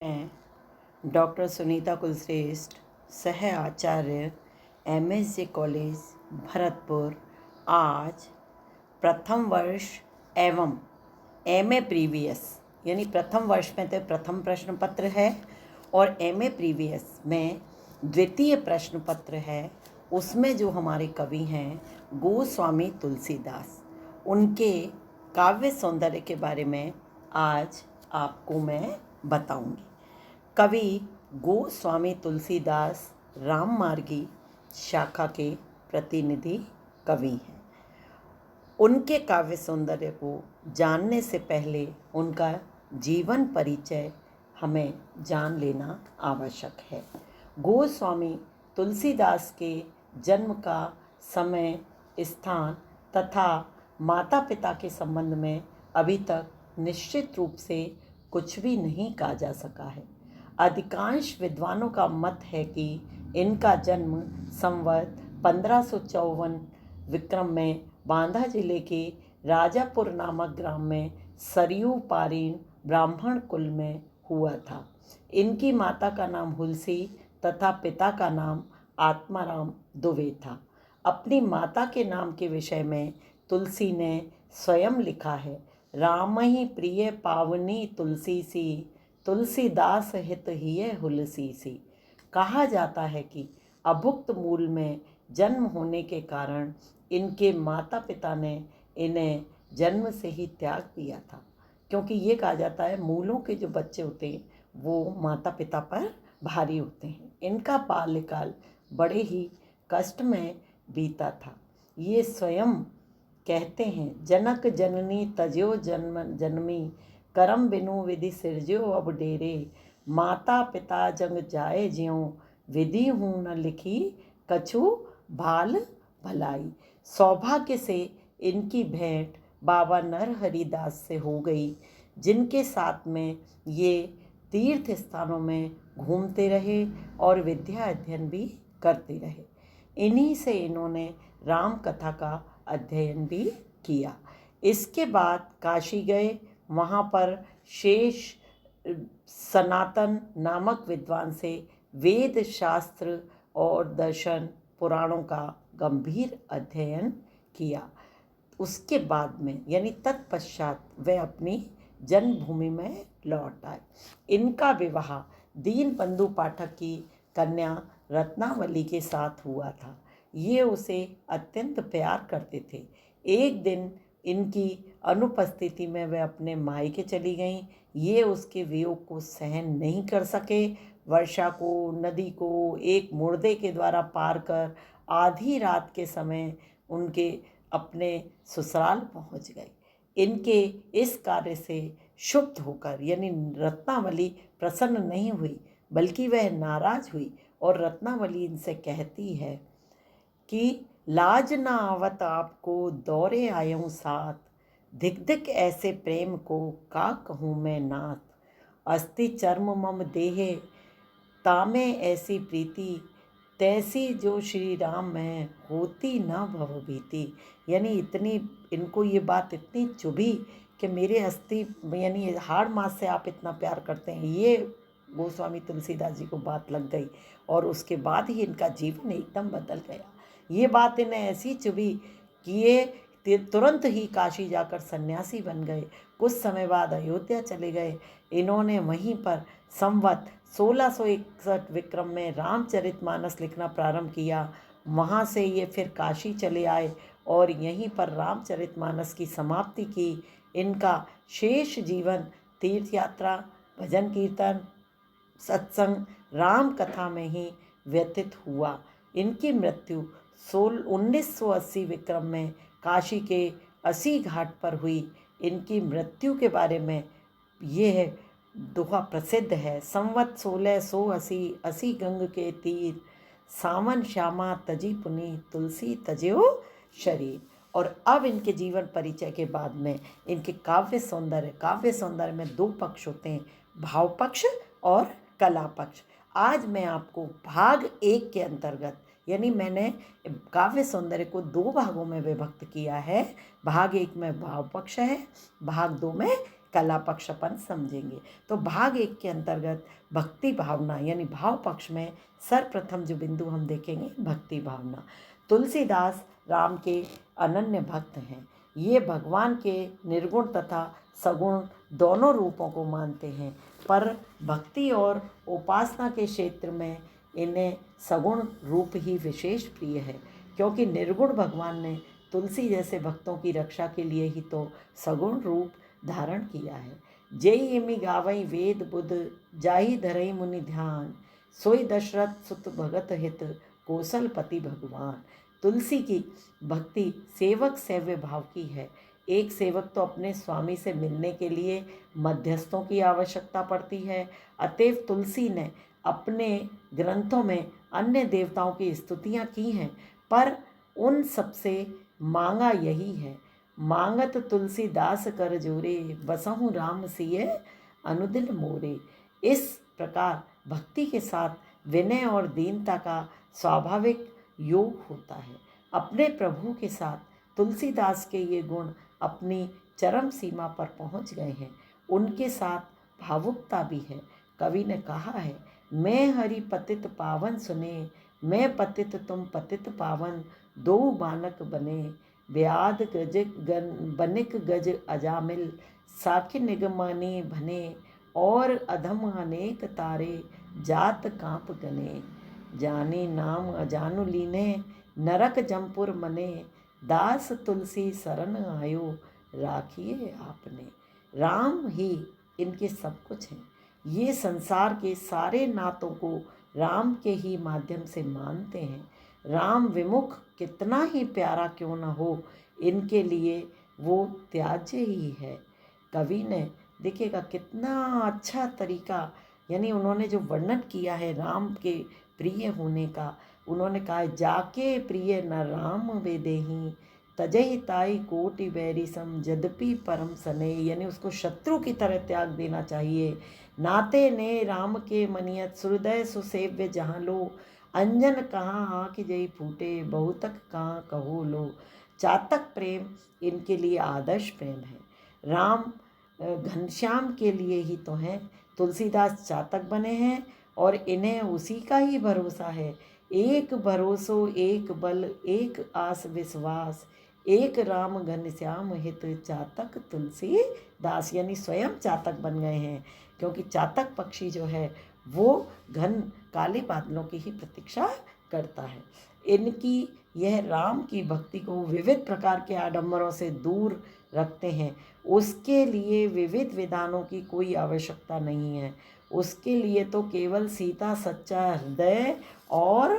मैं डॉक्टर सुनीता कुलश्रेष्ठ, सह आचार्य, MSJ college Bharatpur, आज प्रथम वर्ष एवं MA प्रीवियस यानी प्रथम वर्ष में तो प्रथम प्रश्न पत्र है और MA प्रीवियस में द्वितीय प्रश्न पत्र है। उसमें जो हमारे कवि हैं गोस्वामी तुलसीदास, उनके काव्य सौंदर्य के बारे में आज आपको मैं बताऊंगी। कवि गोस्वामी तुलसीदास राममार्गी शाखा के प्रतिनिधि कवि हैं। उनके काव्य सौंदर्य को जानने से पहले उनका जीवन परिचय हमें जान लेना आवश्यक है। गोस्वामी तुलसीदास के जन्म का समय, स्थान तथा माता पिता के संबंध में अभी तक निश्चित रूप से कुछ भी नहीं कहा जा सका है। अधिकांश विद्वानों का मत है कि इनका जन्म संवत 1554 विक्रम में बांदा जिले के राजापुर नामक ग्राम में सरयू पारीण ब्राह्मण कुल में हुआ था। इनकी माता का नाम हुलसी तथा पिता का नाम आत्माराम दुबे था। अपनी माता के नाम के विषय में तुलसी ने स्वयं लिखा है, राम ही प्रिय पावनी तुलसी सी, तुलसीदास हित हिय हुलसी सी। कहा जाता है कि अभुक्त मूल में जन्म होने के कारण इनके माता पिता ने इन्हें जन्म से ही त्याग दिया था, क्योंकि ये कहा जाता है मूलों के जो बच्चे होते हैं वो माता पिता पर भारी होते हैं। इनका बाल्यकाल बड़े ही कष्ट में बीता था। ये स्वयं कहते हैं, जनक जननी तज्यो जन्म जन्मी, करम बिनु विधि सिरज्यो अब डेरे, माता पिता जंग जाए ज्यों, विधि हूँ न लिखी कछु भाल भलाई। सौभाग्य से इनकी भेंट बाबा नरहरिदास से हो गई, जिनके साथ में ये तीर्थ स्थानों में घूमते रहे और विद्या अध्ययन भी करते रहे। इन्हीं से इन्होंने राम कथा का अध्ययन भी किया। इसके बाद काशी गए। वहाँ पर शेष सनातन नामक विद्वान से वेद शास्त्र और दर्शन पुराणों का गंभीर अध्ययन किया। उसके बाद में यानी तत्पश्चात वे अपनी जन्मभूमि में लौट आए। इनका विवाह दीनबंधु पाठक की कन्या रत्नावली के साथ हुआ था। ये उसे अत्यंत प्यार करते थे। एक दिन इनकी अनुपस्थिति में वे अपने मायके चली गईं। ये उसके वियोग को सहन नहीं कर सके। वर्षा को, नदी को एक मुर्दे के द्वारा पार कर आधी रात के समय उनके अपने ससुराल पहुंच गए। इनके इस कार्य से क्षुब्ध होकर यानी रत्नावली प्रसन्न नहीं हुई, बल्कि वह नाराज हुई और रत्नावली इनसे कहती है कि लाज ना आवत आपको दौरे आयूं साथ, धिक धिक ऐसे प्रेम को का कहूँ मैं नाथ, अस्थि चर्म मम देहे तामे ऐसी प्रीति, तैसी जो श्री राम में होती न भवभीति। यानी इतनी इनको ये बात इतनी चुभी कि मेरे अस्थि यानी हाड़ मास से आप इतना प्यार करते हैं, ये गोस्वामी तुलसीदास जी को बात लग गई और उसके बाद ही इनका जीवन एकदम बदल गया। ये बात इन्हें ऐसी चुभी कि ये तुरंत ही काशी जाकर सन्यासी बन गए। कुछ समय बाद अयोध्या चले गए। इन्होंने वहीं पर संवत 1661 विक्रम में रामचरितमानस लिखना प्रारंभ किया। वहाँ से ये फिर काशी चले आए और यहीं पर रामचरितमानस की समाप्ति की। इनका शेष जीवन तीर्थ यात्रा, भजन कीर्तन, सत्संग, राम कथा में ही व्यतीत हुआ। इनकी मृत्यु 1980 विक्रम में काशी के 80 घाट पर हुई। इनकी मृत्यु के बारे में यह दोहा प्रसिद्ध है, संवत 1680 80 गंग के तीर, सावन श्यामा तजी पुनी, तुलसी तज्यो शरीर। और अब इनके जीवन परिचय के बाद में इनके काव्य सौंदर्य में दो पक्ष होते हैं, भाव पक्ष और कला पक्ष। आज मैं आपको भाग 1 के अंतर्गत यानी मैंने काव्य सौंदर्य को 2 भागों में विभक्त किया है। भाग 1 में भाव पक्ष है, भाग 2 में कला पक्षपन समझेंगे। तो भाग 1 के अंतर्गत भक्ति भावना यानी भाव पक्ष में सर्वप्रथम जो बिंदु हम देखेंगे भक्ति भावना। तुलसीदास राम के अनन्य भक्त हैं। ये भगवान के निर्गुण तथा सगुण दोनों रूपों को मानते हैं, पर भक्ति और उपासना के क्षेत्र में इन्हें सगुण रूप ही विशेष प्रिय है, क्योंकि निर्गुण भगवान ने तुलसी जैसे भक्तों की रक्षा के लिए ही तो सगुण रूप धारण किया है। जेई इमि गावई वेद बुध जाहि धरई मुनि ध्यान, सोई दशरथ सुत भगत हित कौशलपति भगवान। तुलसी की भक्ति सेवक सेव्य भाव की है। एक सेवक तो अपने स्वामी से मिलने के लिए मध्यस्थों की आवश्यकता पड़ती है। अतएव तुलसी ने अपने ग्रंथों में अन्य देवताओं की स्तुतियाँ की हैं, पर उन सबसे मांगा यही है, मांगत तुलसीदास कर जोरे, बसहु राम सिय अनुदिन मोरे। इस प्रकार भक्ति के साथ विनय और दीनता का स्वाभाविक योग होता है। अपने प्रभु के साथ तुलसीदास के ये गुण अपनी चरम सीमा पर पहुंच गए हैं। उनके साथ भावुकता भी है। कवि ने कहा है, मैं हरि पतित पावन सुने, मैं पतित तुम पतित पावन, दो बानक बने, ब्याद गज बनिक गज अजामिल, साखी निगमानी भने, और अधम अनेक तारे, जात कांप गने, जाने नाम अजानु लीने, नरक जमपुर मने, दास तुलसी शरण आयो, राखिए आपने। राम ही इनके सब कुछ हैं। ये संसार के सारे नातों को राम के ही माध्यम से मानते हैं। राम विमुख कितना ही प्यारा क्यों न हो, इनके लिए वो त्याज्य ही है। कवि ने देखिएगा कितना अच्छा तरीका, यानी उन्होंने जो वर्णन किया है राम के प्रिय होने का, उन्होंने कहा है, जाके प्रिय न राम वेदेही, तजहि ताई कोटि बैरी सम, यद्यपि परम सने, यानी उसको शत्रु की तरह त्याग देना चाहिए। नाते ने राम के मनियत, सुहृदय सुसेव्य जहाँ लो, अंजन कहाँ आँख जई फूटे, बहुतक कहाँ कहो लो। चातक प्रेम इनके लिए आदर्श प्रेम है। राम घनश्याम के लिए ही तो हैं। तुलसीदास चातक बने हैं और इन्हें उसी का ही भरोसा है। एक भरोसो एक बल, एक आस विश्वास, एक राम घनश्याम हित, चातक तुलसी दास, यानी स्वयं चातक बन गए हैं, क्योंकि चातक पक्षी जो है वो घन काले बादलों की ही प्रतीक्षा करता है। इनकी यह राम की भक्ति को विविध प्रकार के आडंबरों से दूर रखते हैं। उसके लिए विविध विधानों की कोई आवश्यकता नहीं है। उसके लिए तो केवल सीधा सच्चा हृदय और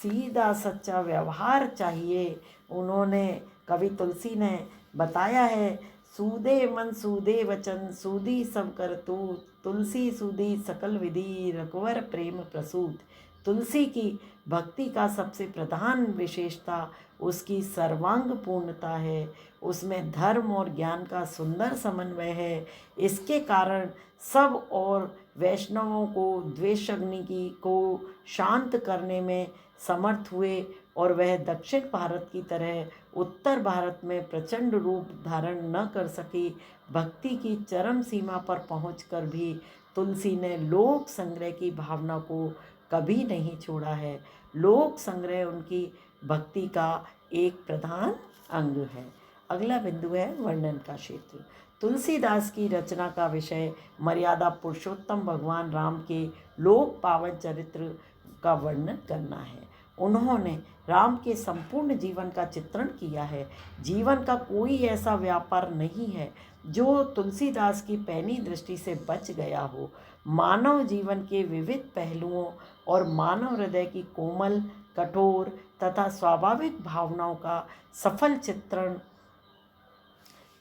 सीधा सच्चा व्यवहार चाहिए। उन्होंने कवि तुलसी ने बताया है, सूदे मन सूदे वचन, सूदी सब करतूत, तुलसी सूदी सकल विधि, रघुवर प्रेम प्रसूत। तुलसी की भक्ति का सबसे प्रधान विशेषता उसकी सर्वांग पूर्णता है। उसमें धर्म और ज्ञान का सुंदर समन्वय है। इसके कारण सब और वैष्णवों को द्वेषाग्नि को शांत करने में समर्थ हुए, और वह दक्षिण भारत की तरह उत्तर भारत में प्रचंड रूप धारण न कर सकी। भक्ति की चरम सीमा पर पहुंचकर भी तुलसी ने लोक संग्रह की भावना को कभी नहीं छोड़ा है। लोक संग्रह उनकी भक्ति का एक प्रधान अंग है। अगला बिंदु है वर्णन का क्षेत्र। तुलसीदास की रचना का विषय मर्यादा पुरुषोत्तम भगवान राम के लोक पावन चरित्र का वर्णन करना है। उन्होंने राम के संपूर्ण जीवन का चित्रण किया है। जीवन का कोई ऐसा व्यापार नहीं है जो तुलसीदास की पैनी दृष्टि से बच गया हो। मानव जीवन के विविध पहलुओं और मानव हृदय की कोमल, कठोर तथा स्वाभाविक भावनाओं का सफल चित्रण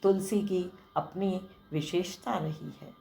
तुलसी की अपनी विशेषता रही है।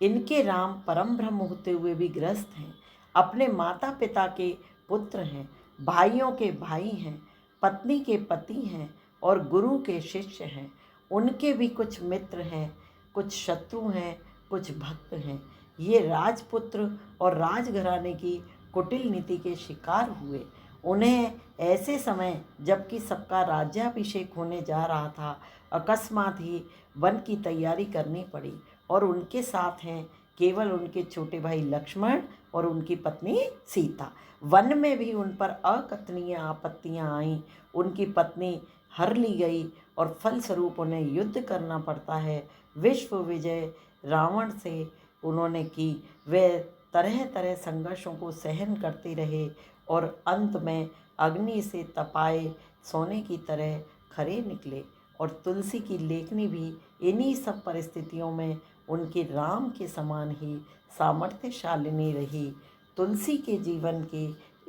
इनके राम परम ब्रह्म होते हुए भी ग्रस्त हैं, अपने माता पिता के पुत्र हैं, भाइयों के भाई हैं, पत्नी के पति हैं और गुरु के शिष्य हैं। उनके भी कुछ मित्र हैं, कुछ शत्रु हैं, कुछ भक्त हैं। ये राजपुत्र और राजघराने की कुटिल नीति के शिकार हुए। उन्हें ऐसे समय जबकि सबका राज्याभिषेक होने जा रहा था, अकस्मात ही वन की तैयारी करनी पड़ी। और उनके साथ हैं केवल उनके छोटे भाई लक्ष्मण और उनकी पत्नी सीता। वन में भी उन पर अकथनीय आपत्तियां आईं। उनकी पत्नी हर ली गई और फलस्वरूप उन्हें युद्ध करना पड़ता है। विश्व विजय रावण से उन्होंने की। वे तरह तरह संघर्षों को सहन करते रहे और अंत में अग्नि से तपाए सोने की तरह खरे निकले। और तुलसी की लेखनी भी इन्हीं सब परिस्थितियों में उनके राम के समान ही सामर्थ्यशालिनी रही। तुलसी के जीवन के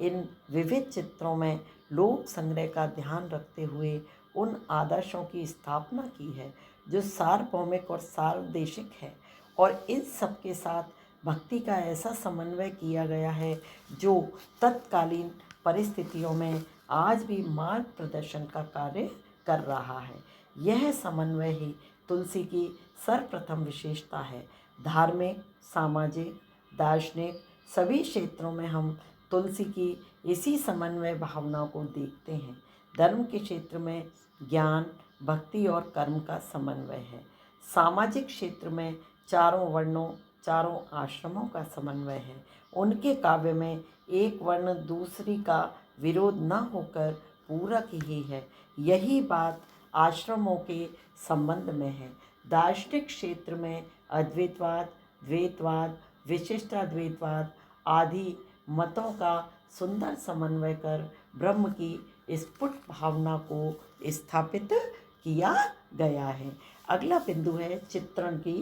इन विविध चित्रों में लोक संग्रह का ध्यान रखते हुए उन आदर्शों की स्थापना की है जो सार्वभौमिक और सार्वदेशिक है, और इन सब के साथ भक्ति का ऐसा समन्वय किया गया है जो तत्कालीन परिस्थितियों में आज भी मार्ग प्रदर्शन का कार्य कर रहा है। यह समन्वय ही तुलसी की सर्वप्रथम विशेषता है। धार्मिक, सामाजिक, दार्शनिक सभी क्षेत्रों में हम तुलसी की इसी समन्वय भावनाओं को देखते हैं। धर्म के क्षेत्र में ज्ञान, भक्ति और कर्म का समन्वय है। सामाजिक क्षेत्र में चारों वर्णों, चारों आश्रमों का समन्वय है। उनके काव्य में एक वर्ण दूसरी का विरोध न होकर पूरक ही है। यही बात आश्रमों के संबंध में है। दार्शनिक क्षेत्र में अद्वैतवाद, द्वैतवाद, विशिष्टाद्वैतवाद आदि मतों का सुंदर समन्वय कर ब्रह्म की स्फुट भावना को स्थापित किया गया है। अगला बिंदु है चित्रण की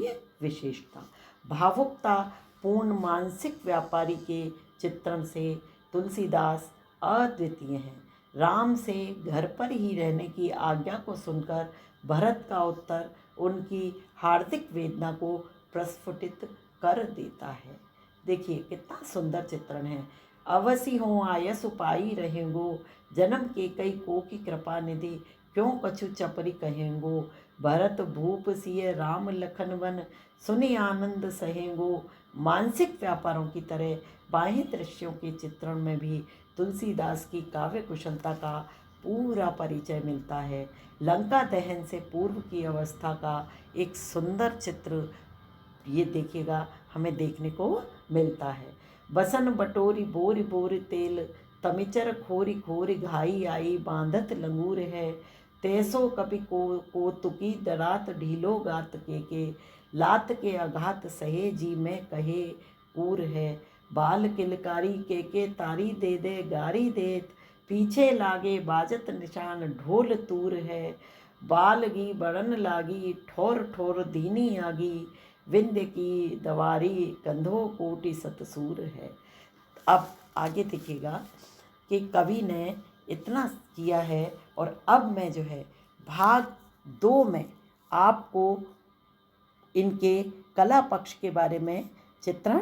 विशेषता। भावुकता पूर्ण मानसिक व्यापारी के चित्रण से तुलसीदास अद्वितीय हैं। राम से घर पर ही रहने की आज्ञा को सुनकर भरत का उत्तर उनकी हार्दिक वेदना को प्रस्फुटित कर देता है। देखिए कितना सुंदर चित्रण है। अवसी हो आयस उपाई रहेंगो, जन्म के कई को की कृपा निधि, क्यों कछु चपरी कहेंगो, भरत भूप सिय राम लखन वन, सुनि आनंद सहेंगो। मानसिक व्यापारों की तरह बाह्य दृश्यों के चित्रण में भी तुलसीदास की काव्य कुशलता का पूरा परिचय मिलता है। लंका दहन से पूर्व की अवस्था का एक सुंदर चित्र ये देखिएगा हमें देखने को मिलता है। बसन बटोरी बोरी बोरी तेल, तमिचर खोरी खोरी घाई आई, बांधत लंगूर है, तैसो कपि को तुकी दरात ढीलो गात के, लात के आघात सहे जी में कहे कूर है, बाल किलकारी के तारी दे दे गारी देत, पीछे लागे बाजत निशान ढोल तूर है, बालगी बड़न लागी ठोर ठोर दीनी आगी, विंध्य की दवारी कंधो कोटि सतसूर है। अब आगे देखिएगा कि कवि ने इतना किया है और अब मैं जो है भाग 2 में आपको इनके कला पक्ष के बारे में चित्रण